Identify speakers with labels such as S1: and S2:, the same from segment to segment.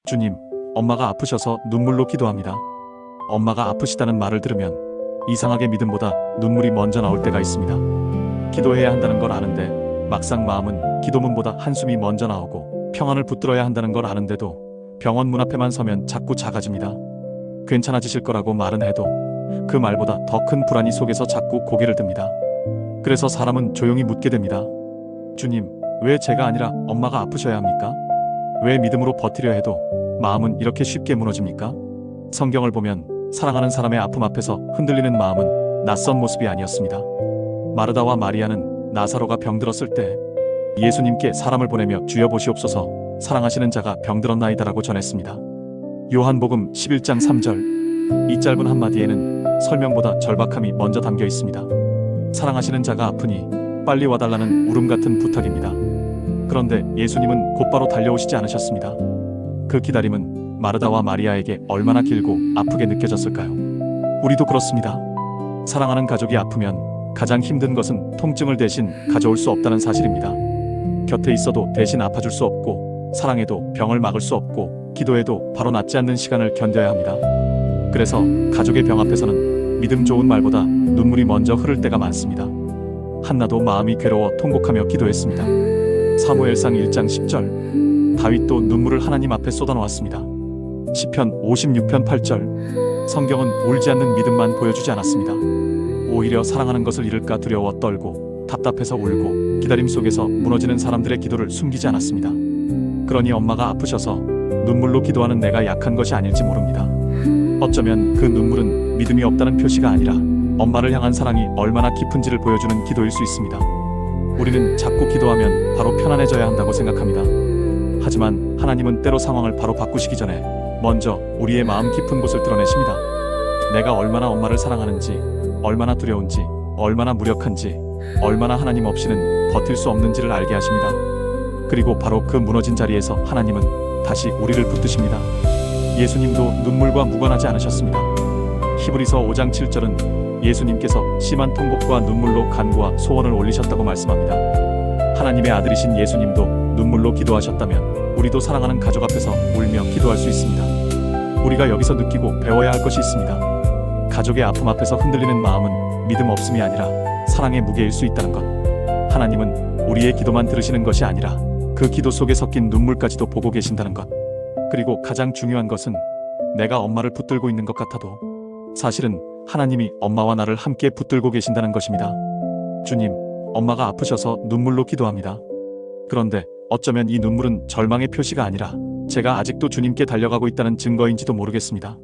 S1: 주님, 엄마가 아프셔서 눈물로 기도합니다. 엄마가 아프시다는 말을 들으면 이상하게 믿음보다 눈물이 먼저 나올 때가 있습니다. 기도해야 한다는 걸 아는데 막상 마음은 기도문보다 한숨이 먼저 나오고 평안을 붙들어야 한다는 걸 아는데도 병원 문 앞에만 서면 자꾸 작아집니다. 괜찮아지실 거라고 말은 해도 그 말보다 더 큰 불안이 속에서 자꾸 고개를 듭니다. 그래서 사람은 조용히 묻게 됩니다. 주님, 왜 제가 아니라 엄마가 아프셔야 합니까? 왜 믿음으로 버티려 해도 마음은 이렇게 쉽게 무너집니까? 성경을 보면 사랑하는 사람의 아픔 앞에서 흔들리는 마음은 낯선 모습이 아니었습니다. 마르다와 마리아는 나사로가 병들었을 때 예수님께 사람을 보내며 주여 보시옵소서, 사랑하시는 자가 병들었나이다라고 전했습니다. 요한복음 11장 3절. 이 짧은 한마디에는 설명보다 절박함이 먼저 담겨 있습니다. 사랑하시는 자가 아프니 빨리 와달라는 울음 같은 부탁입니다. 그런데 예수님은 곧바로 달려오시지 않으셨습니다. 그 기다림은 마르다와 마리아에게 얼마나 길고 아프게 느껴졌을까요? 우리도 그렇습니다. 사랑하는 가족이 아프면 가장 힘든 것은 통증을 대신 가져올 수 없다는 사실입니다. 곁에 있어도 대신 아파줄 수 없고, 사랑해도 병을 막을 수 없고, 기도해도 바로 낫지 않는 시간을 견뎌야 합니다. 그래서 가족의 병 앞에서는 믿음 좋은 말보다 눈물이 먼저 흐를 때가 많습니다. 한나도 마음이 괴로워 통곡하며 기도했습니다. 사무엘상 1장 10절. 다윗도 눈물을 하나님 앞에 쏟아놓았습니다. 시편 56편 8절. 성경은 울지 않는 믿음만 보여주지 않았습니다. 오히려 사랑하는 것을 잃을까 두려워 떨고 답답해서 울고 기다림 속에서 무너지는 사람들의 기도를 숨기지 않았습니다. 그러니 엄마가 아프셔서 눈물로 기도하는 내가 약한 것이 아닐지 모릅니다. 어쩌면 그 눈물은 믿음이 없다는 표시가 아니라 엄마를 향한 사랑이 얼마나 깊은지를 보여주는 기도일 수 있습니다. 우리는 자꾸 기도하면 바로 편안해져야 한다고 생각합니다. 하지만 하나님은 때로 상황을 바로 바꾸시기 전에 먼저 우리의 마음 깊은 곳을 드러내십니다. 내가 얼마나 엄마를 사랑하는지, 얼마나 두려운지, 얼마나 무력한지, 얼마나 하나님 없이는 버틸 수 없는지를 알게 하십니다. 그리고 바로 그 무너진 자리에서 하나님은 다시 우리를 붙드십니다. 예수님도 눈물과 무관하지 않으셨습니다. 히브리서 5장 7절은 예수님께서 심한 통곡과 눈물로 간구와 소원을 올리셨다고 말씀합니다. 하나님의 아들이신 예수님도 눈물로 기도하셨다면 우리도 사랑하는 가족 앞에서 울며 기도할 수 있습니다. 우리가 여기서 느끼고 배워야 할 것이 있습니다. 가족의 아픔 앞에서 흔들리는 마음은 믿음 없음이 아니라 사랑의 무게일 수 있다는 것. 하나님은 우리의 기도만 들으시는 것이 아니라 그 기도 속에 섞인 눈물까지도 보고 계신다는 것. 그리고 가장 중요한 것은 내가 엄마를 붙들고 있는 것 같아도 사실은 하나님이 엄마와 나를 함께 붙들고 계신다는 것입니다. 주님, 엄마가 아프셔서 눈물로 기도합니다. 그런데 어쩌면 이 눈물은 절망의 표시가 아니라 제가 아직도 주님께 달려가고 있다는 증거인지도 모르겠습니다.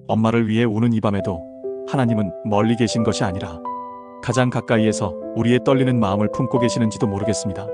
S1: 엄마를 위해 우는 이 밤에도 하나님은 멀리 계신 것이 아니라 가장 가까이에서 우리의 떨리는 마음을 품고 계시는지도 모르겠습니다.